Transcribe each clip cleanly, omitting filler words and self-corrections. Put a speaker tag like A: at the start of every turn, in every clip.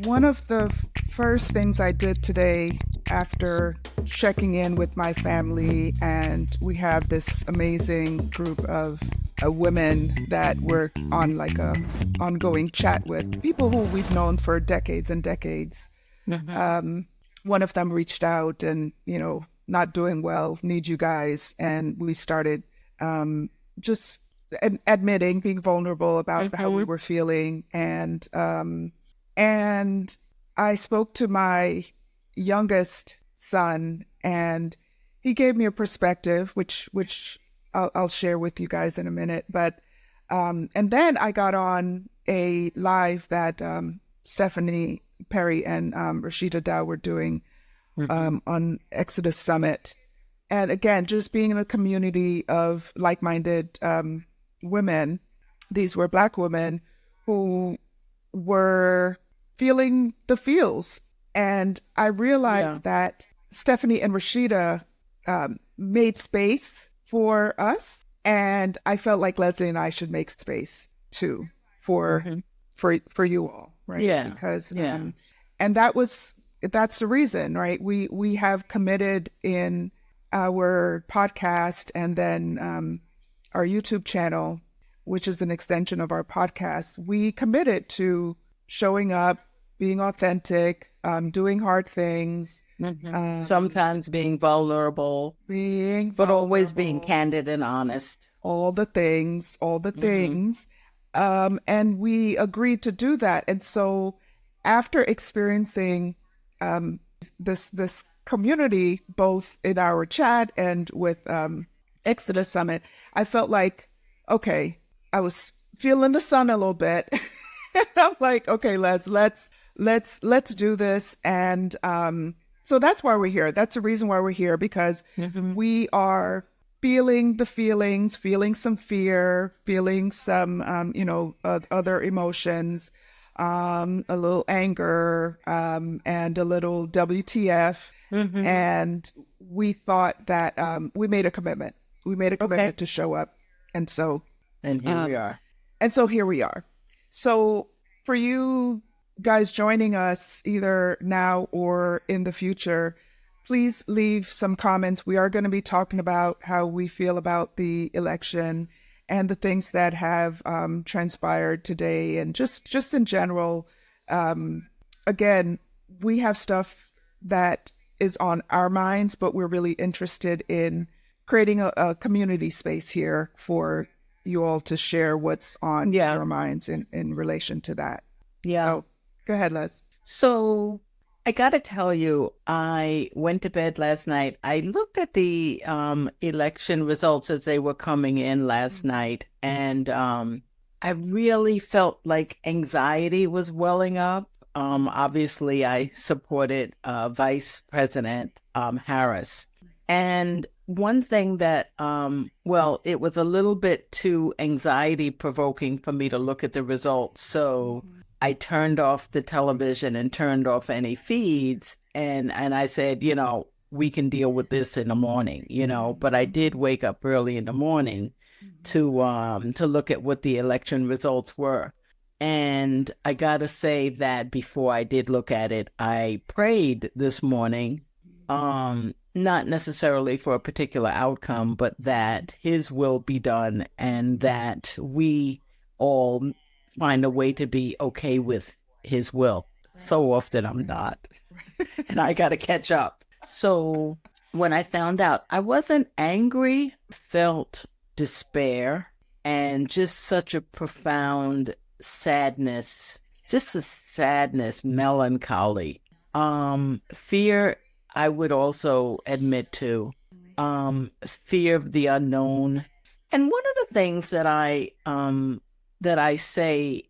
A: One of the first things I did today after checking in with my family, and we have this amazing group of women that we're on like a ongoing chat with, people who we've known for decades and decades. One of them reached out and, not doing well, need you guys. And we started just admitting, being vulnerable about how we were feeling. And I spoke to my youngest son, and he gave me a perspective, which I'll share with you guys in a minute. But and then I got on a live that Stephanie Perry and Rashida Dow were doing on Exodus Summit. And again, just being in a community of like-minded women. These were Black women who were feeling the feels. And I realized that Stephanie and Rashida made space for us. And I felt like Leslie and I should make space too for you all, right?
B: Yeah.
A: Because and that's the reason, right? We have committed in our podcast and then our YouTube channel, which is an extension of our podcast. We committed to showing up, being authentic, doing hard things.
B: Sometimes being vulnerable, but always being candid and honest.
A: All the things. And we agreed to do that. And so after experiencing this community, both in our chat and with Exodus Summit, I felt like, okay, I was feeling the sun a little bit. And I'm like, okay, let's do this. And so that's why we're here. That's the reason why we're here, because we are feeling the feelings, feeling some fear, feeling some, other emotions, a little anger, and a little WTF. And we thought that we made a commitment. We made a commitment to show up. And so
B: here we are.
A: And so here we are. So for you guys joining us either now or in the future, please leave some comments. We are going to be talking about how we feel about the election and the things that have transpired today, and just in general. Again, we have stuff that is on our minds, but we're really interested in creating a community space here for you all to share what's on your minds in relation to that.
B: Yeah.
A: So go ahead, Les.
B: So I got to tell you, I went to bed last night. I looked at the election results as they were coming in last night, and I really felt like anxiety was welling up. Obviously, I supported Vice President Harris. And one thing that, it was a little bit too anxiety provoking for me to look at the results. So I turned off the television and turned off any feeds. And I said, we can deal with this in the morning, but I did wake up early in the morning to look at what the election results were. And I got to say that before I did look at it, I prayed this morning, not necessarily for a particular outcome, but that his will be done and that we all find a way to be okay with his will. So often I'm not, and I got to catch up. So when I found out, I wasn't angry, felt despair and just such a profound sadness, melancholy, fear. I would also admit to fear of the unknown. And one of the things that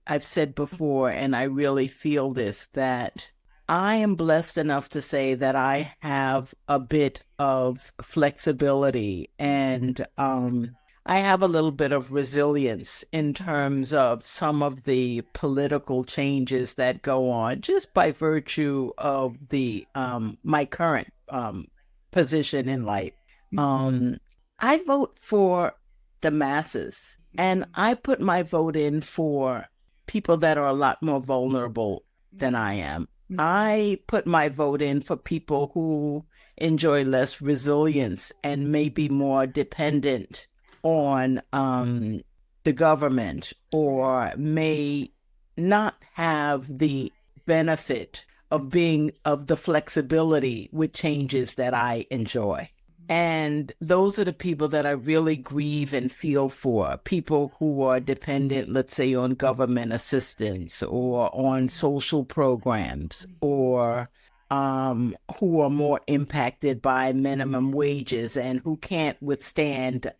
B: I've said before, and I really feel this, that I am blessed enough to say that I have a bit of flexibility and I have a little bit of resilience in terms of some of the political changes that go on just by virtue of the my current position in life. I vote for the masses, and I put my vote in for people that are a lot more vulnerable than I am. I put my vote in for people who enjoy less resilience and may be more dependent on the government, or may not have the benefit of the flexibility with changes that I enjoy. And those are the people that I really grieve and feel for. People who are dependent, let's say, on government assistance or on social programs, or who are more impacted by minimum wages and who can't withstand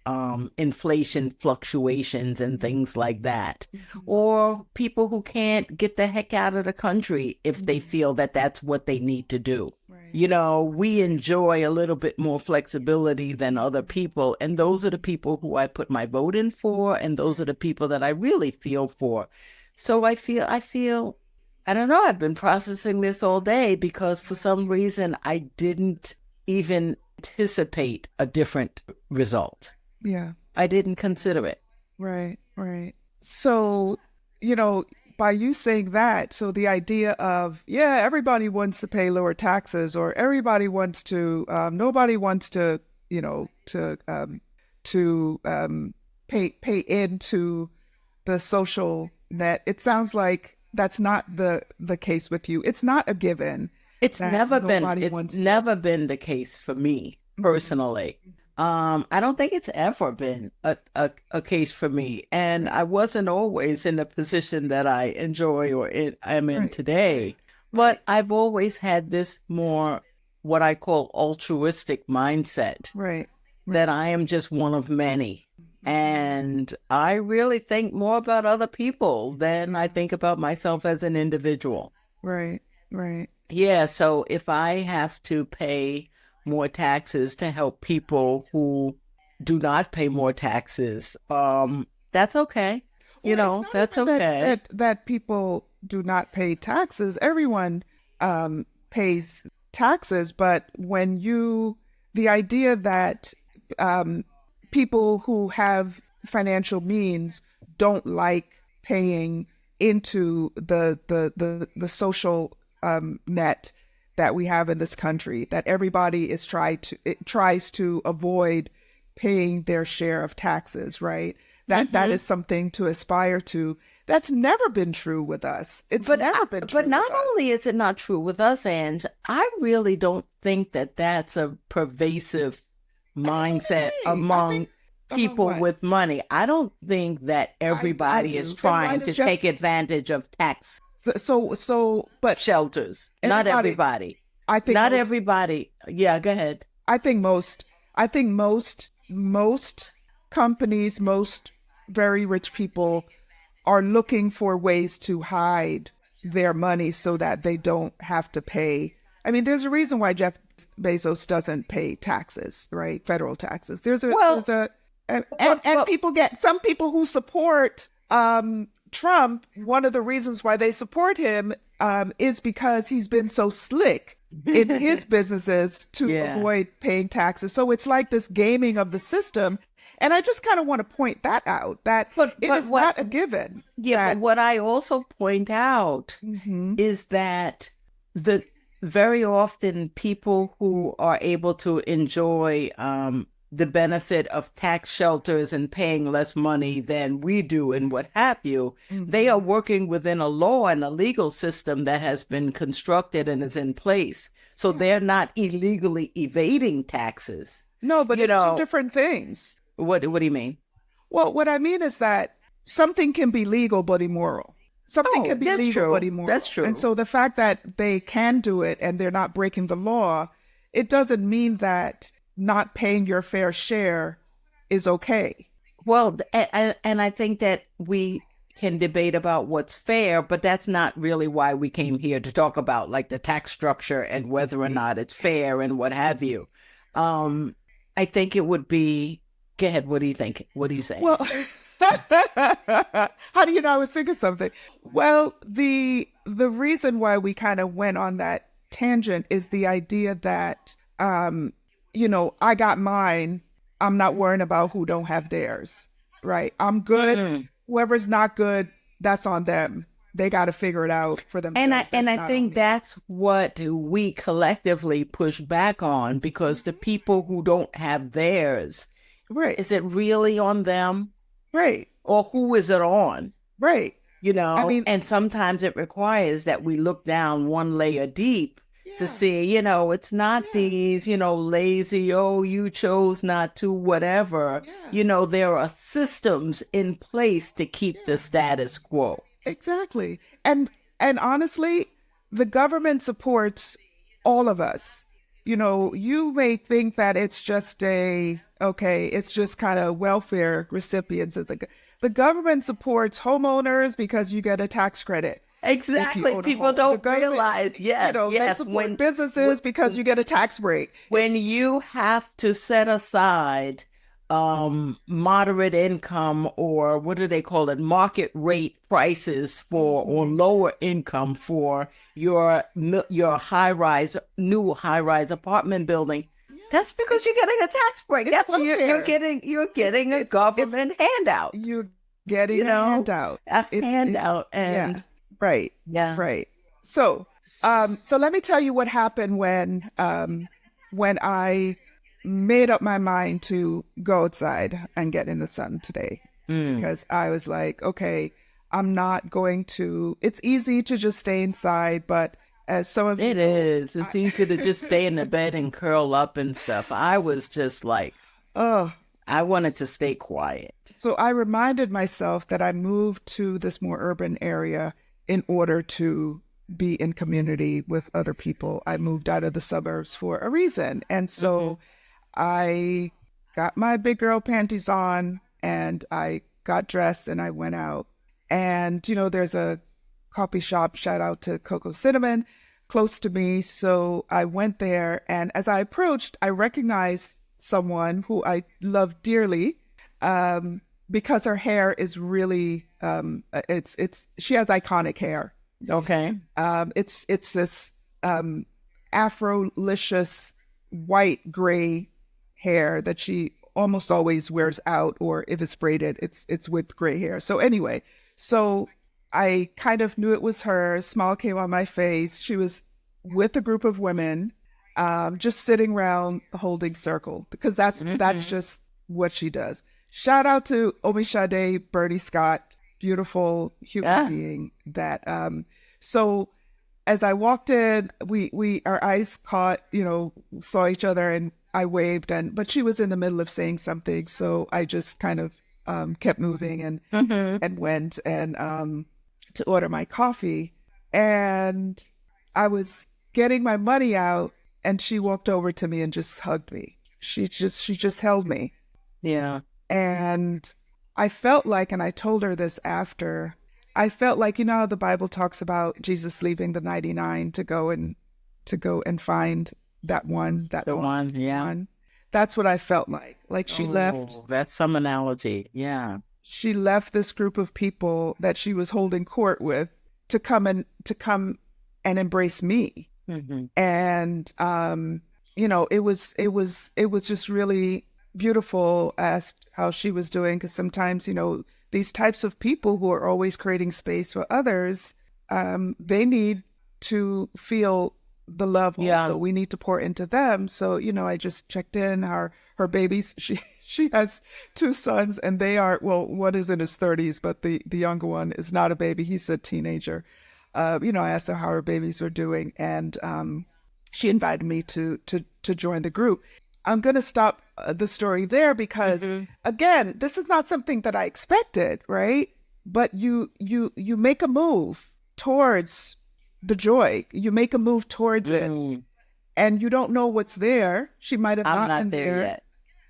B: inflation fluctuations and things like that. Or people who can't get the heck out of the country if they feel that that's what they need to do. You know, we enjoy a little bit more flexibility than other people. And those are the people who I put my vote in for. And those are the people that I really feel for. So I feel, I don't know, I've been processing this all day because for some reason I didn't even anticipate a different result.
A: Yeah.
B: I didn't consider it.
A: Right. So, you know, by you saying that, so the idea of, yeah, everybody wants to pay lower taxes, or everybody wants to, nobody wants to, you know, to pay into the social net. It sounds like that's not the case with you. It's not a given.
B: It's never been the case for me personally. I don't think it's ever been a case for me. And I wasn't always in the position that I enjoy or I'm in today. But I've always had this more, what I call altruistic mindset.
A: Right.
B: That I am just one of many. And I really think more about other people than I think about myself as an individual.
A: Right.
B: Yeah, so if I have to pay more taxes to help people who do not pay more taxes, that's okay. You know, that's okay.
A: That people do not pay taxes. Everyone pays taxes, but the idea that people who have financial means don't like paying into the social net that we have in this country, that everybody tries to avoid paying their share of taxes, right? That is something to aspire to. That's never been true with us. Never been true.
B: But not only is it not true with us, Ange, I really don't think that that's a pervasive mindset among people with money. I don't think that everybody is trying to take advantage of tax but shelters. Not everybody.
A: I think
B: not everybody. Yeah, go ahead.
A: I think most companies, most very rich people are looking for ways to hide their money so that they don't have to pay. I mean, there's a reason why Jeff Bezos doesn't pay taxes, right? Federal taxes. Some people who support Trump, one of the reasons why they support him is because he's been so slick in his businesses to avoid paying taxes. So it's like this gaming of the system. And I just kind of want to point that out, that it is not a given.
B: Yeah, but what I also point out is that very often people who are able to enjoy the benefit of tax shelters and paying less money than we do and what have you, they are working within a law and a legal system that has been constructed and is in place. So they're not illegally evading taxes.
A: No, but it's two different things.
B: What do you mean?
A: Well, what I mean is that something can be legal but immoral. Something can be legal but immoral.
B: That's true.
A: And so the fact that they can do it and they're not breaking the law, it doesn't mean that not paying your fair share is okay.
B: Well, and I think that we can debate about what's fair, but that's not really why we came here to talk about, like, the tax structure and whether or not it's fair and what have you. I think it would be... Go ahead. What do you think? What do you say?
A: Well, how do you know I was thinking something? Well, the reason why we kind of went on that tangent is the idea that, I got mine. I'm not worrying about who don't have theirs, right? I'm good. Whoever's not good, that's on them. they got to figure it out for themselves.
B: And I think that's what we collectively push back on, because the people who don't have theirs,
A: right,
B: is it really on them?
A: right,
B: Or who is it on?
A: right. I mean,
B: And sometimes it requires that we look down one layer deep to
A: yeah,
B: see, it's not these, lazy, oh, you chose not to, whatever.
A: yeah,
B: There are systems in place to keep the status quo.
A: exactly. And honestly, the government supports all of us. You may think that it's just it's just kind of welfare recipients of the government supports homeowners because you get a tax credit. If you
B: Exactly.
A: own a
B: People
A: home. The
B: don't
A: government,
B: realize, yes,
A: they
B: yes.
A: support businesses because you get a tax break.
B: When you have to set aside moderate income, or what do they call it, market rate prices for, or lower income for your new high rise apartment building, that's because you're getting a tax break.
A: It's
B: That's what you're
A: unfair.
B: getting a government handout.
A: You're getting a handout.
B: A
A: It's
B: handout.
A: yeah,
B: And
A: right,
B: yeah.
A: right. So let me tell you what happened when I made up my mind to go outside and get in the sun today, because I was like, okay, I'm not going to. It's easy to just stay inside, but as some of
B: It
A: you know,
B: is. It's easy to just stay in the bed and curl up and stuff. I was just like,
A: oh,
B: I wanted to stay quiet.
A: so I reminded myself that I moved to this more urban area in order to be in community with other people. I moved out of the suburbs for a reason. And so I got my big girl panties on and I got dressed and I went out. And, there's a coffee shop, shout out to Coco Cinnamon, close to me. So I went there. And as I approached, I recognized someone who I love dearly, because her hair is really, she has iconic hair.
B: Okay.
A: It's this Afro-licious white gray hair that she almost always wears out, or if it's braided, it's with gray hair. So anyway, so I kind of knew it was her. A smile came on my face. She was with a group of women, just sitting around holding circle, because that's just what she does. Shout out to Omishade Bernie Scott, beautiful human being. That so as I walked in, we our eyes caught, saw each other, and I waved, but she was in the middle of saying something, so I just kind of kept moving and went and to order my coffee, and I was getting my money out, and she walked over to me and just hugged me. She just held me.
B: Yeah.
A: And I felt like, and I told her this after, I felt like, how the Bible talks about Jesus leaving the 99 to go and find that one,
B: The one, yeah.
A: one. That's what I felt like. Like she left.
B: That's some analogy. Yeah.
A: She left this group of people that she was holding court with to come and embrace me. And it was just really beautiful. Asked how she was doing, because sometimes these types of people who are always creating space for others, they need to feel the love also. We need to pour into them. So I just checked in. Her babies, she has 2 sons, and they are, well, one is in his 30s, but the younger one is not a baby, he's a teenager. I asked her how her babies are doing, and she invited me to join the group. I'm going to stop the story there because, again, this is not something that I expected, right? But you make a move towards the joy. You make a move towards it, and you don't know what's there. She might have not been there
B: yet.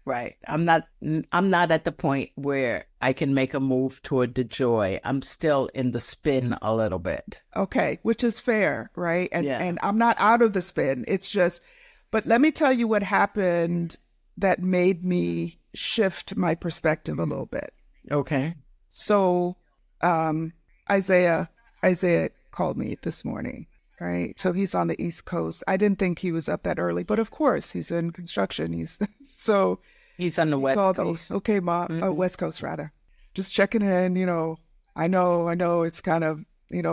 B: Right. I'm not at the point where I can make a move toward the joy. I'm still in the spin a little bit.
A: Okay, which is fair, right? And I'm not out of the spin. It's just, but let me tell you what happened that made me shift my perspective a little bit.
B: Okay.
A: So, Isaiah called me this morning, right? So he's on the East Coast. I didn't think he was up that early, but of course he's in construction. He's
B: on the West Coast.
A: Me, okay, Mom, West Coast rather. Just checking in, I know it's kind of,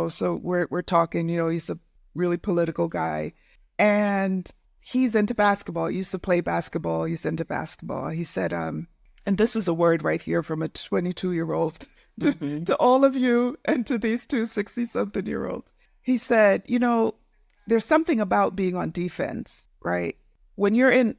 A: so we're talking, he's a really political guy, and he's into basketball. He used to play basketball. He's into basketball. He said, and this is a word right here from a 22-year-old to all of you and to these two 60-something-year-olds. He said, there's something about being on defense, right? And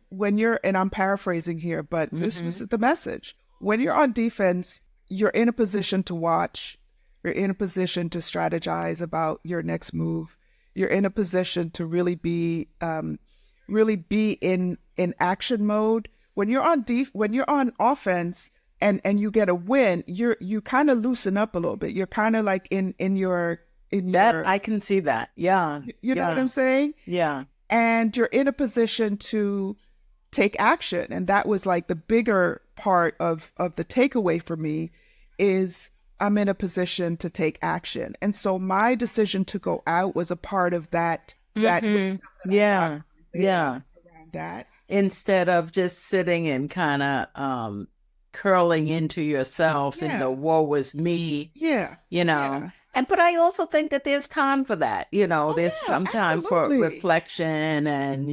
A: I'm paraphrasing here, but this was the message. When you're on defense, you're in a position to watch. You're in a position to strategize about your next move. You're in a position to really be in action mode. When you're on offense and you get a win, you kind of loosen up a little bit. You're kind of like in your
B: I can see that. Yeah.
A: You know what I'm saying?
B: Yeah.
A: And you're in a position to take action. And that was like the bigger part of the takeaway for me is I'm in a position to take action. And so my decision to go out was a part of that.
B: Yeah.
A: Around that.
B: Instead of just sitting and kind of curling into yourself and the woe was me.
A: Yeah.
B: Yeah. But I also think that there's time for that. There's some time for reflection, and,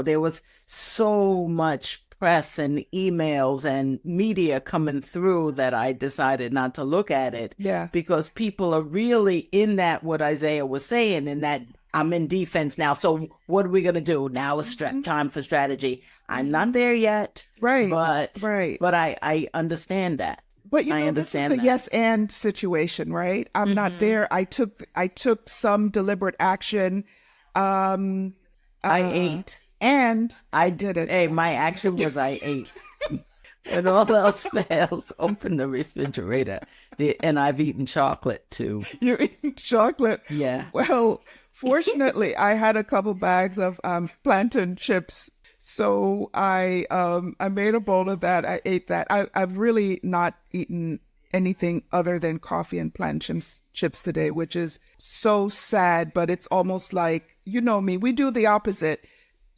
B: there was so much press and emails and media coming through that I decided not to look at it.
A: Yeah.
B: Because people are really in that, what Isaiah was saying, in that I'm in defense now. So what are we going to do? Now is time for strategy. I'm not there yet.
A: Right.
B: But I understand that.
A: But I understand this is a yes and situation, right? I'm not there. I took some deliberate action.
B: I ate.
A: And I did it.
B: Hey, my action was I ate. When all else fails, open the refrigerator. And I've eaten chocolate too.
A: You're eating chocolate?
B: Yeah.
A: Well, fortunately, I had a couple bags of plantain chips. So I made a bowl of that. I ate that. I've really not eaten anything other than coffee and plantain chips today, which is so sad. But it's almost like, me, we do the opposite.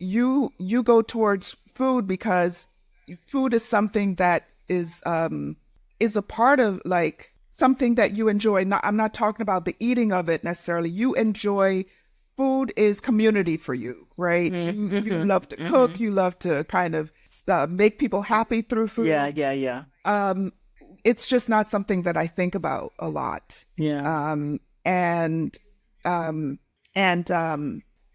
A: You go towards food because food is something that is a part of like something that you enjoy. I'm not talking about the eating of it necessarily. You enjoy. Food is community for you, right? You love to cook. You love to kind of make people happy through food.
B: Yeah.
A: It's just not something that I think about a lot.
B: Yeah.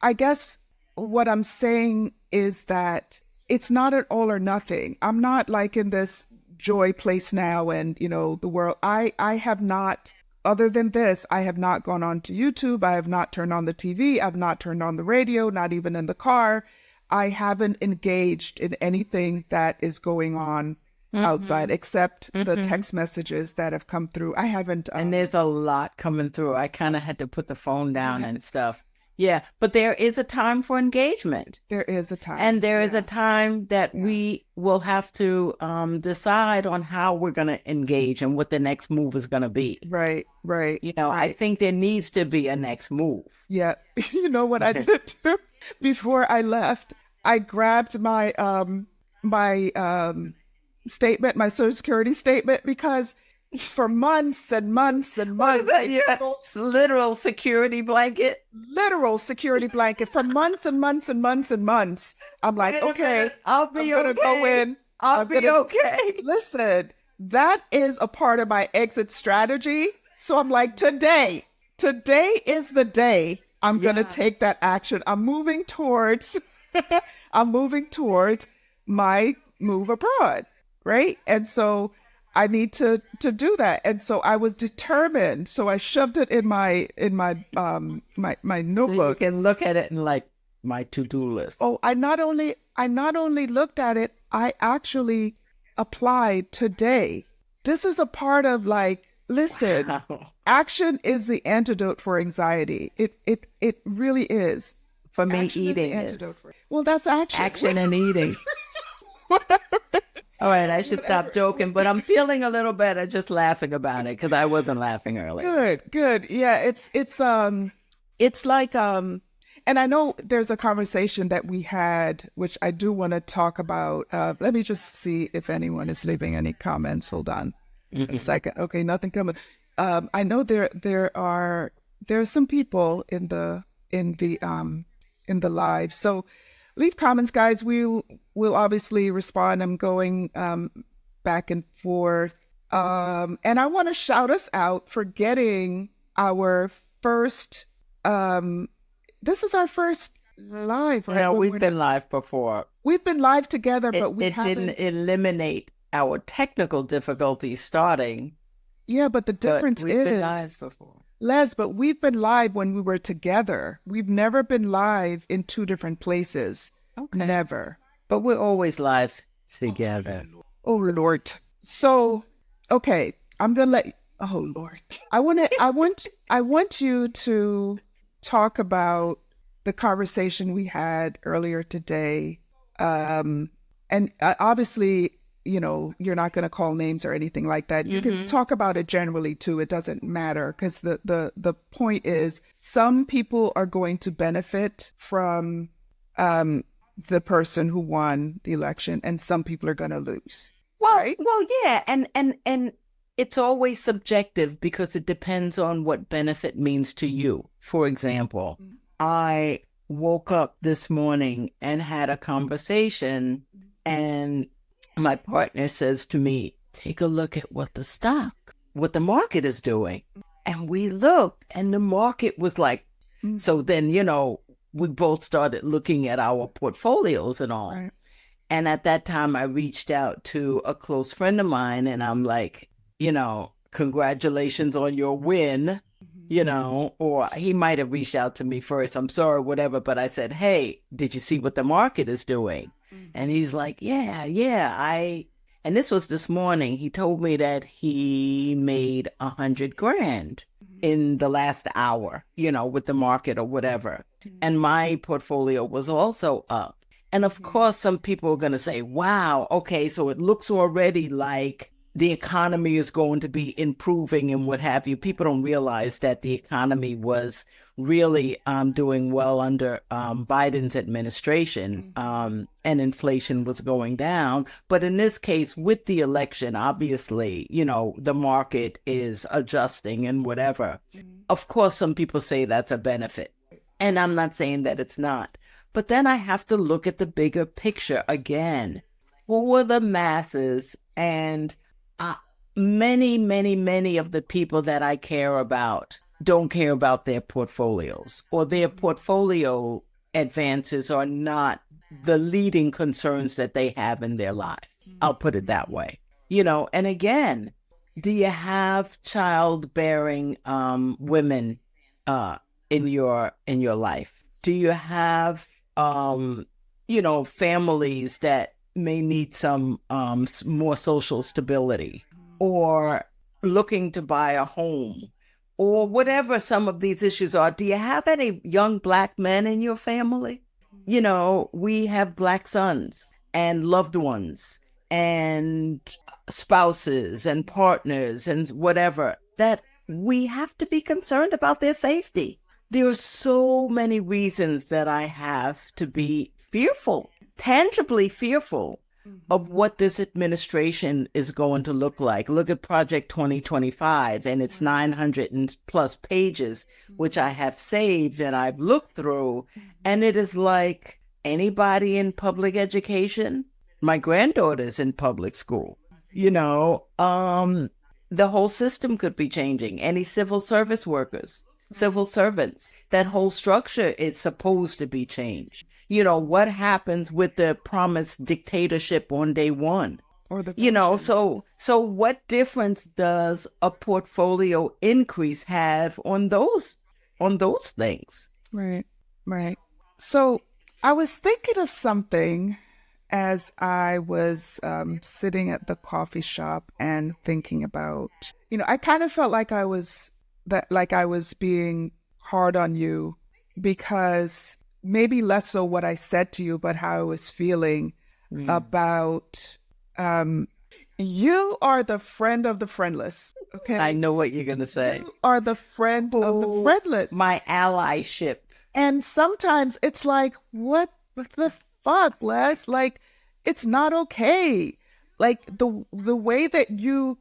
A: I guess what I'm saying is that it's not an all or nothing. I'm not like in this joy place now and, the world. I have not. Other than this, I have not gone on to YouTube. I have not turned on the TV. I've not turned on the radio, not even in the car. I haven't engaged in anything that is going on outside except the text messages that have come through. I haven't.
B: And there's a lot coming through. I kind of had to put the phone down and stuff. Yeah, but there is a time for engagement.
A: There is a time.
B: And there is a time that we will have to decide on how we're going to engage and what the next move is going to be.
A: Right.
B: I think there needs to be a next move.
A: Yeah. You know what I did too? Before I left, I grabbed my statement, my Social Security statement, because for months and months and months.
B: Literal security blanket?
A: Literal security blanket for months and months and months and months. I'm like, okay,
B: I'm gonna
A: go in.
B: I'll be okay.
A: Listen, that is a part of my exit strategy. So I'm like, today is the day I'm going to take that action. I'm moving towards my move abroad. Right. And so I need to do that. And so I was determined. So I shoved it in my notebook.
B: So you can look at it and like my to-do list.
A: Oh, I not only looked at it, I actually applied today. This is a part of like, listen, Action is the antidote for anxiety. It really is.
B: For me,
A: action
B: eating
A: is. Well, that's action.
B: Action and eating. All right, I should stop joking, but I'm feeling a little better just laughing about it because I wasn't laughing earlier.
A: Good. Yeah, it's like and I know there's a conversation that we had, which I do want to talk about. Let me just see if anyone is leaving any comments. Hold on a second. Okay, nothing coming. I know there are there are some people in the live. So leave comments, guys. We'll obviously respond. I'm going back and forth. And I want to shout us out for getting our first this is our first live, right?
B: No, we've been live before.
A: We've been live together, but we
B: didn't eliminate our technical difficulties starting.
A: Yeah, but the difference
B: we've been live before.
A: Les, but we've been live when we were together. We've never been live in two different places.
B: Okay.
A: Never.
B: But we're always live together.
A: Oh Lord. So, okay, I'm gonna let. Oh Lord. I want you to talk about the conversation we had earlier today, and obviously, you know, you're not going to call names or anything like that. You can talk about it generally too. It doesn't matter, because the point is, some people are going to benefit from the person who won the election, and some people are going to lose. Right?
B: Well, yeah, and it's always subjective because it depends on what benefit means to you. For example, I woke up this morning and had a conversation, and my partner says to me, take a look at what the market is doing. And we looked, and the market was like, so then, you know, we both started looking at our portfolios and all. Right. And at that time, I reached out to a close friend of mine, and I'm like, you know, congratulations on your win, you know, or he might have reached out to me first. I'm sorry, whatever. But I said, hey, did you see what the market is doing? And he's like, yeah, and this was this morning. He told me that he made $100,000 in the last hour, you know, with the market or whatever. And my portfolio was also up. And of course, some people are going to say, wow, okay, so it looks already like the economy is going to be improving and what have you. People don't realize that the economy was really doing well under Biden's administration, and inflation was going down. But in this case, with the election, obviously, you know, the market is adjusting and whatever. Of course, some people say that's a benefit. And I'm not saying that it's not. But then I have to look at the bigger picture again. Who are the masses? And many of the people that I care about don't care about their portfolios, or their portfolio advances are not the leading concerns that they have in their life. I'll put it that way. You know, and again, do you have childbearing women in your life? Do you have you know, families that may need some more social stability, or looking to buy a home, or whatever some of these issues are? Do you have any young Black men in your family? You know, we have Black sons and loved ones and spouses and partners and whatever, that we have to be concerned about their safety. There are so many reasons that I have to be fearful, tangibly fearful of what this administration is going to look like. Look at Project 2025 and its 900 and plus pages, which I have saved and I've looked through. And it is like, anybody in public education? My granddaughter's in public school. You know, the whole system could be changing. Any civil service workers, civil servants, that whole structure is supposed to be changed. You know, what happens with the promised dictatorship on day one? Or the, you know, so what difference does a portfolio increase have on those things?
A: Right. So I was thinking of something as I was sitting at the coffee shop and thinking about, you know, I kind of felt like I was being hard on you, because maybe less so what I said to you, but how I was feeling about, you are the friend of the friendless. Okay.
B: I know what you're going to say.
A: You are the friend of the friendless.
B: My allyship. And
A: sometimes it's like, what the fuck, Les? Like, it's not okay. Like the way that you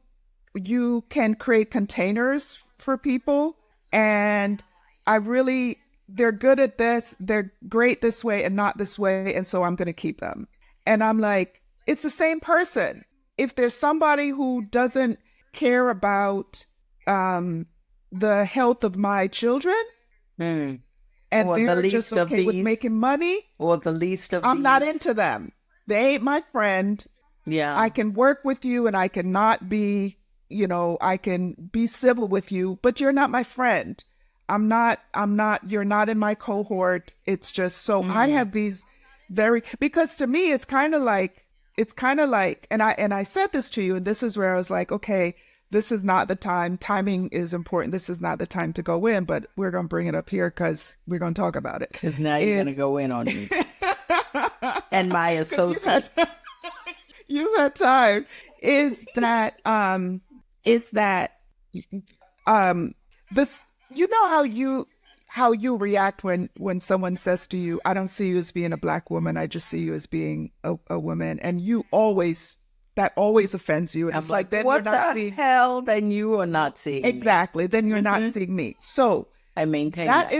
A: can create containers for people and they're good at this, they're great this way and not this way, and so I'm going to keep them. And I'm like, it's the same person. If there's somebody who doesn't care about the health of my children, and
B: or
A: they're just okay with making money,
B: or the least of
A: I'm
B: these.
A: not into them. They ain't my friend.
B: Yeah.
A: I can work with you and I cannot be, I can be civil with you, but you're not my friend. You're not in my cohort. It's just so I have these because to me, it's kind of like, and I said this to you, and this is where I was like, okay, this is not the time. Timing is important. This is not the time to go in, but we're going to bring it up here because we're going to talk about it.
B: Because now you're going to go in on me and my associates.
A: You've had time. Is that this, how you react when someone says to you, I don't see you as being a Black woman, I just see you as being a woman, and that always offends you. And
B: I'm
A: it's like, then
B: what
A: you're not
B: the
A: seeing
B: hell? Then you are not seeing
A: exactly.
B: me.
A: Then you're not seeing me. So
B: I maintain that.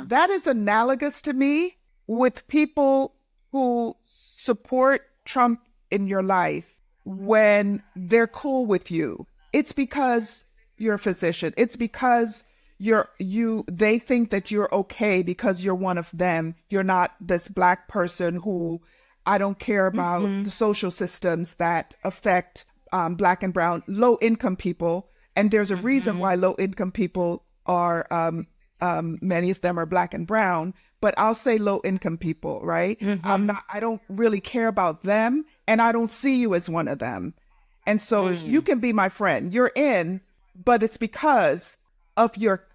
A: That is analogous to me with people who support Trump in your life when they're cool with you. It's because you're a physician. It's because they think that you're okay because you're one of them. You're not this Black person who I don't care about the social systems that affect Black and brown, low income people. And there's a reason why low income people are, many of them are Black and brown, but I'll say low income people, right? I don't really care about them, and I don't see you as one of them. And so you can be my friend. You're in, but it's because of your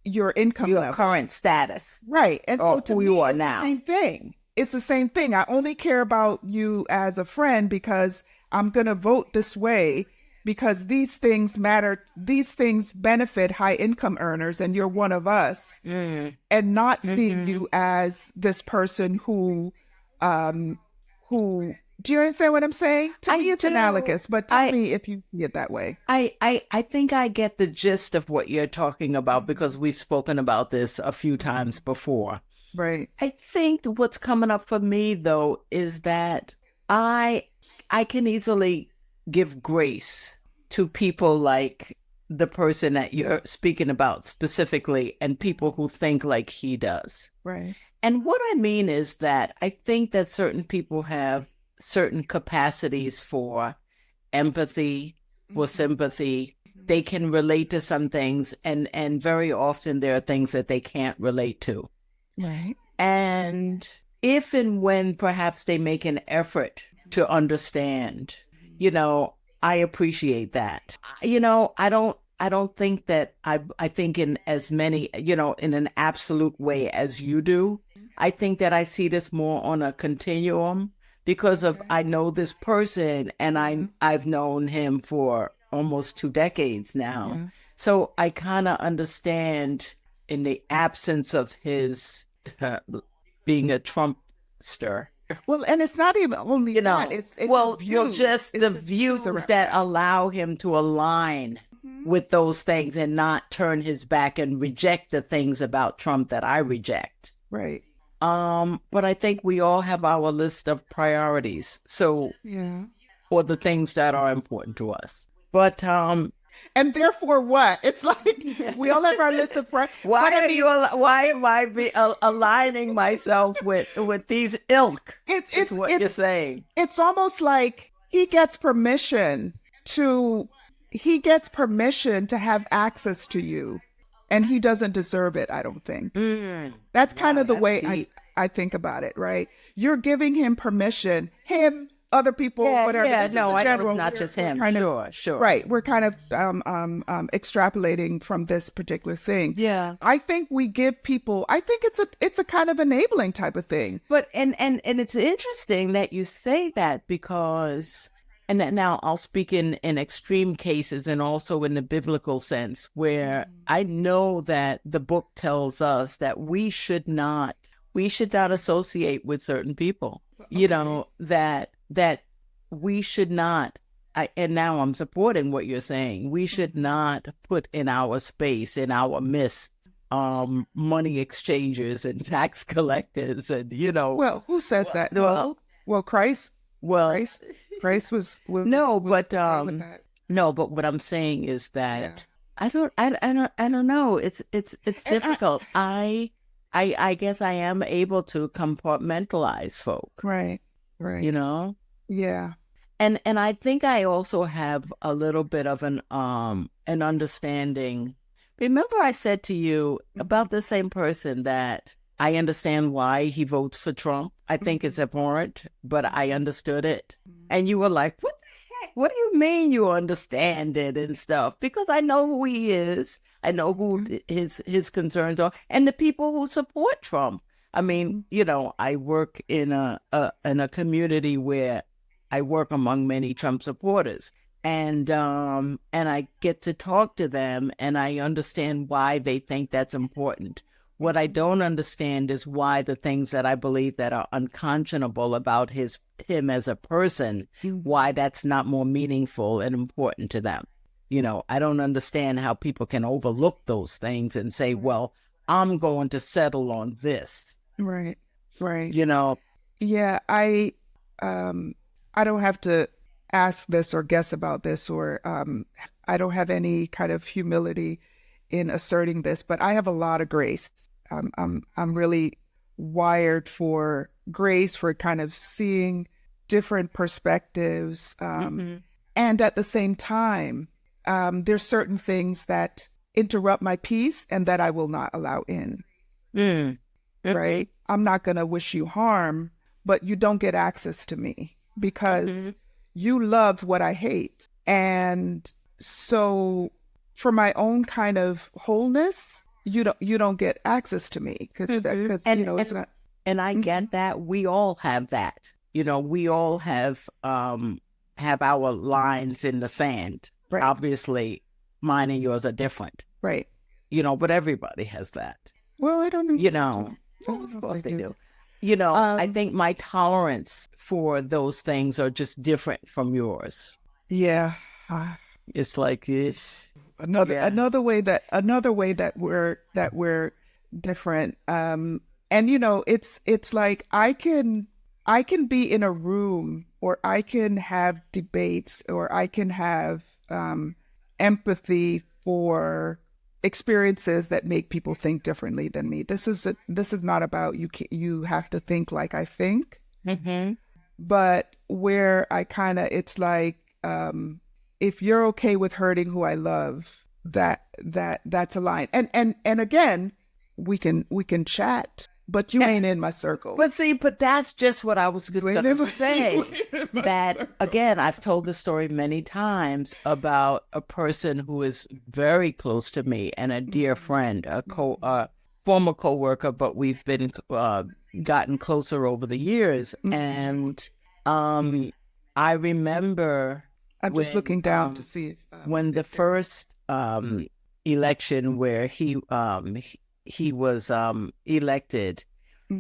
A: income
B: your
A: level.
B: current status.
A: Right. And so to
B: who
A: me,
B: you are
A: it's
B: now.
A: the same thing. It's the same thing. I only care about you as a friend because I'm going to vote this way because these things matter. These things benefit high income earners, and you're one of us, and not seeing you as this person who, do you understand what I'm saying? To me, it's analogous, but tell me if you see it that way.
B: I think I get the gist of what you're talking about because we've spoken about this a few times before.
A: Right.
B: I think what's coming up for me, though, is that I can easily give grace to people like the person that you're speaking about specifically and people who think like he does.
A: Right.
B: And what I mean is that I think that certain people have certain capacities for empathy, for sympathy. They can relate to some things, and very often there are things that they can't relate to.
A: Right.
B: And if and when perhaps they make an effort to understand, I appreciate that. I don't think that I think in as many, in an absolute way as you do. I think that I see this more on a continuum because I know this person and I've known him for almost 2 decades now. Yeah. So I kind of understand in the absence of his being a Trumpster.
A: Well, and it's not even only that. It's his views.
B: Just the views that allow him to align with those things and not turn his back and reject the things about Trump that I reject.
A: Right.
B: But I think we all have our list of priorities. So, or the things that are important to us. But,
A: and therefore what? It's like we all have our list of priorities.
B: Why am I aligning myself with these ilk? It's what you're saying.
A: It's almost like he gets permission to have access to you, and he doesn't deserve it, I don't think. That's kind of the way I think about it, right? You're giving him permission, other people, whatever.
B: Yeah, no, I know it's not just him. Sure.
A: Right. We're kind of extrapolating from this particular thing.
B: Yeah.
A: I think we give people, I think it's a kind of enabling type of thing.
B: But, and it's interesting that you say that because, and that now I'll speak in extreme cases and also in the biblical sense where I know that the book tells us that we should not associate with certain people, that we should not, and now I'm supporting what you're saying, we should not put in our space, in our midst, money exchangers and tax collectors, and
A: Well, who says that? Well, Christ
B: well,
A: was
B: no,
A: was
B: but
A: okay with that.
B: no, but what I'm saying is
A: Yeah.
B: that I don't know. It's
A: And
B: difficult. I guess I am able to compartmentalize folk,
A: right,
B: you
A: right.
B: know?
A: Yeah.
B: And I think I also have a little bit of an understanding. Remember I said to you about the same person that I understand why he votes for Trump. I think it's abhorrent, but I understood it. And you were like, what the heck? What do you mean you understand it and stuff? Because I know who he is. I know who his concerns are, and the people who support Trump. I mean, I work in a community where I work among many Trump supporters, and I get to talk to them, and I understand why they think that's important. What I don't understand is why the things that I believe that are unconscionable about him as a person, why that's not more meaningful and important to them. I don't understand how people can overlook those things and say, well, I'm going to settle on this.
A: Right. Right.
B: Yeah,
A: Yeah, I don't have to ask this or guess about this, or I don't have any kind of humility in asserting this, but I have a lot of grace. I'm really wired for grace, for kind of seeing different perspectives, and at the same time, there's certain things that interrupt my peace and that I will not allow in. Right? I'm not going to wish you harm, but you don't get access to me because you love what I hate. And so for my own kind of wholeness, you don't get access to me because it's not.
B: And I get that. We all have that. We all have our lines in the sand.
A: Right.
B: Obviously, mine and yours are different.
A: Right.
B: But everybody has that.
A: Well, I don't know.
B: Well, of course they do. I think my tolerance for those things are just different from yours.
A: Yeah.
B: It's like it's
A: another way that we're different. And it's like I can be in a room, or I can have debates, or I can have empathy for experiences that make people think differently than me. This is not about you have to think like I think. But where I kind of, it's like, if you're okay with hurting who I love, that's a line. And again, we can chat, but you ain't in my circle.
B: But that's just what I was going to say. That, again, I've told the story many times about a person who is very close to me and a dear friend, a former coworker, but we've been gotten closer over the years. And I remember
A: I'm just looking down to see if,
B: when the first election where he was elected,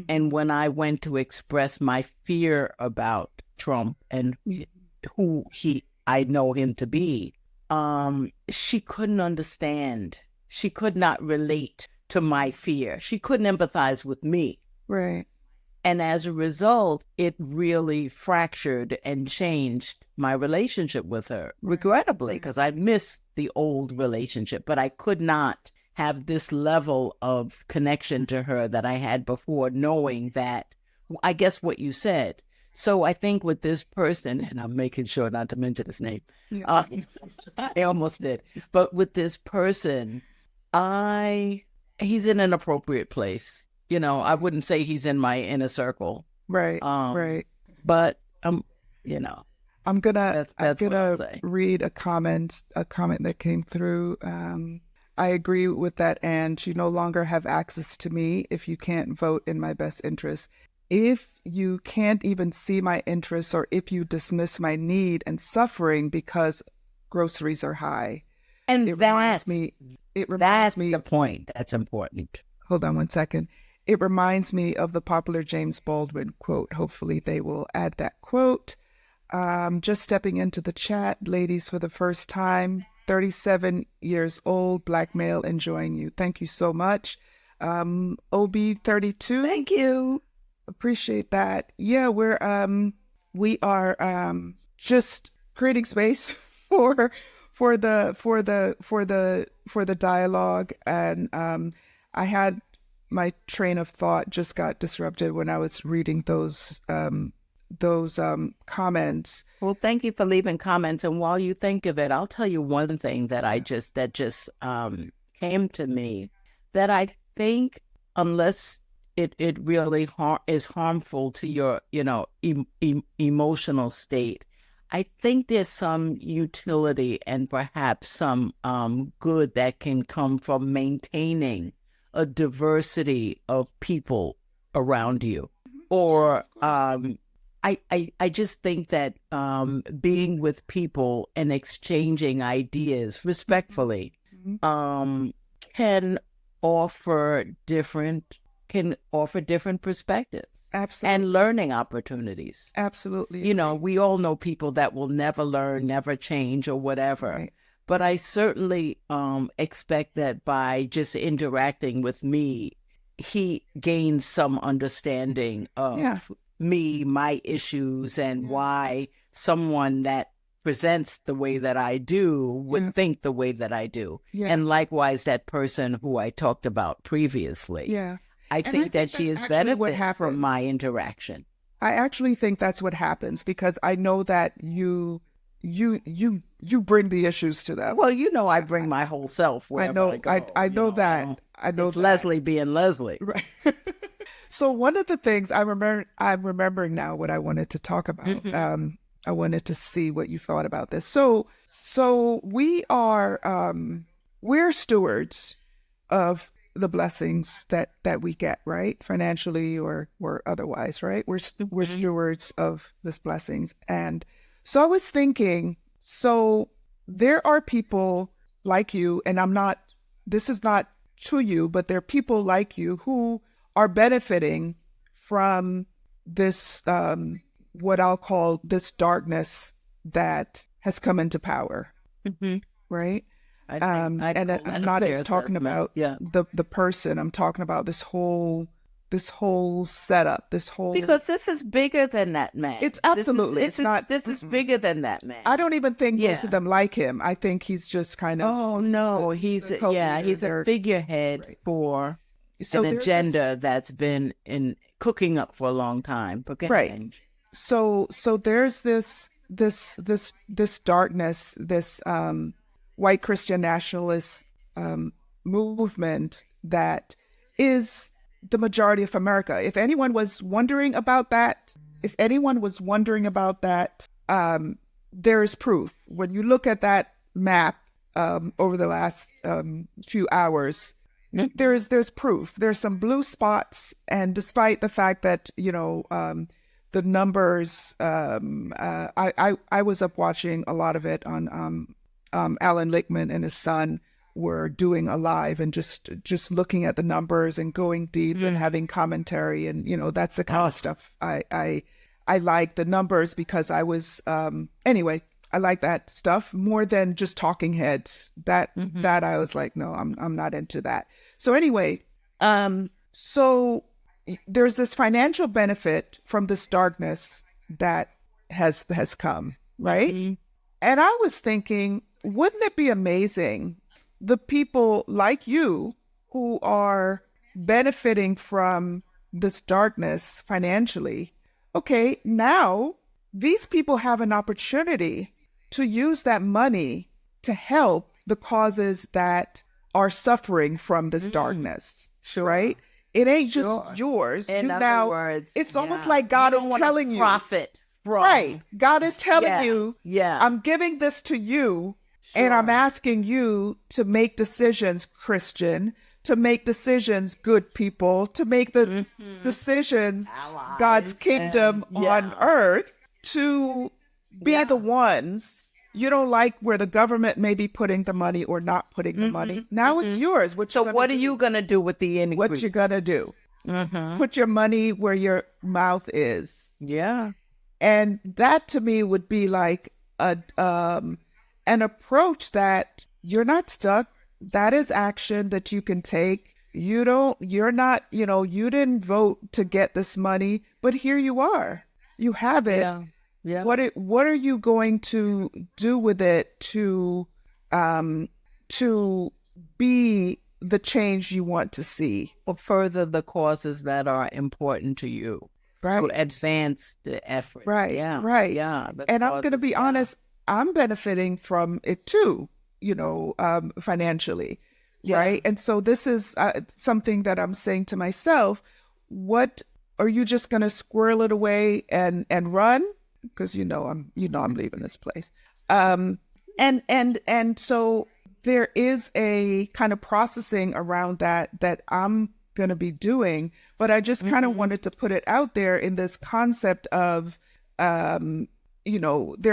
B: and when I went to express my fear about Trump and who I know him to be, she couldn't understand. She could not relate to my fear. She couldn't empathize with me.
A: right.
B: And as a result, it really fractured and changed my relationship with her, regrettably, because I missed the old relationship, but I could not have this level of connection to her that I had before, knowing that, I guess what you said. So I think with this person, and I'm making sure not to mention his name, I almost did, but with this person, he's in an appropriate place. I wouldn't say he's in my inner circle.
A: Right. Right.
B: But
A: I'm gonna
B: say.
A: read a comment that came through. I agree with that, and you no longer have access to me if you can't vote in my best interest. If you can't even see my interests, or if you dismiss my need and suffering because groceries are high.
B: And
A: it reminds me
B: the point that's important.
A: Hold on one second. It reminds me of the popular James Baldwin quote. Hopefully they will add that quote. Just stepping into the chat, ladies, for the first time. 37 years old, Black male, enjoying you. Thank you so much. OB32.
B: Thank you.
A: Appreciate that. Yeah, we are just creating space for the dialogue, and I had my train of thought just got disrupted when I was reading those comments.
B: Well, thank you for leaving comments. And while you think of it, I'll tell you one thing that just came to me, that I think unless it really is harmful to your, emotional state, I think there's some utility and perhaps some good that can come from maintaining a diversity of people around you. Or I just think that being with people and exchanging ideas respectfully can offer different perspectives.
A: Absolutely.
B: And learning opportunities.
A: Absolutely.
B: We all know people that will never learn, never change, or whatever.
A: Right.
B: But I certainly expect that by just interacting with me, he gains some understanding of me, my issues, and why someone that presents the way that I do would think the way that I do. Yeah. And likewise, that person who I talked about previously.
A: Yeah.
B: I think that she is benefited from my interaction.
A: I actually think that's what happens, because I know that you bring the issues to them.
B: Well, I bring my whole self wherever I go.
A: I know that.
B: So
A: I know
B: it's
A: that.
B: Leslie being Leslie.
A: Right. So one of the things I'm remembering now what I wanted to talk about. I wanted to see what you thought about this. So we are we're stewards of the blessings that we get, right? Financially or otherwise, right? We're stewards of these blessings. And so I was thinking, so there are people like you, and this is not to you, but there are people like you who are benefiting from this, what I'll call this darkness that has come into power, right? And I'm not just talking about the person. I'm talking about this whole setup,
B: because this is bigger than that man.
A: It's absolutely
B: this is bigger than that man.
A: I don't even think most of them like him. I think he's just kind of
B: he's a figurehead for an agenda that's been cooking up for a long time.
A: Right. So there's this darkness, this white Christian nationalist movement that is the majority of America. If anyone was wondering about that, there is proof. When you look at that map over the last few hours, there's proof. There's some blue spots, and despite the fact that the numbers, I was up watching a lot of it on Alan Lichtman and his son were doing a live and just looking at the numbers and going deep and having commentary, and that's the kind of stuff I like, the numbers, because I was anyway, I like that stuff more than just talking heads. That I was like, no, I'm not into that. So anyway, so there's this financial benefit from this darkness that has come, right? And I was thinking, wouldn't it be amazing, the people like you who are benefiting from this darkness financially, okay, now these people have an opportunity to use that money to help the causes that are suffering from this darkness, right? It ain't just yours.
B: In other words,
A: it's almost like God is telling you.
B: Profit from.
A: Right. God is telling you, I'm giving this to you, and I'm asking you to make decisions, Christian, to make decisions, good people, to make the decisions, allies, God's kingdom on earth, to be the ones. You don't like where the government may be putting the money or not putting the money. Now it's yours.
B: So what are you going to do with the increase?
A: What you going to do? Put your money where your mouth is.
B: Yeah.
A: And that to me would be like an an approach that you're not stuck. That is action that you can take. You're not, you didn't vote to get this money, but here you are. You have it.
B: Yeah. Yeah.
A: What are you going to do with it to be the change you want to see?
B: Or further the causes that are important to you.
A: Right.
B: To advance the effort.
A: Right.
B: Yeah.
A: Right.
B: Yeah.
A: And I'm going to be honest, I'm benefiting from it too, financially.
B: Yeah.
A: Right. And so this is something that I'm saying to myself, what are you just going to squirrel it away and run? Because I'm leaving this place. And so there is a kind of processing around that I'm going to be doing, but I just kind of wanted to put it out there in this concept of, there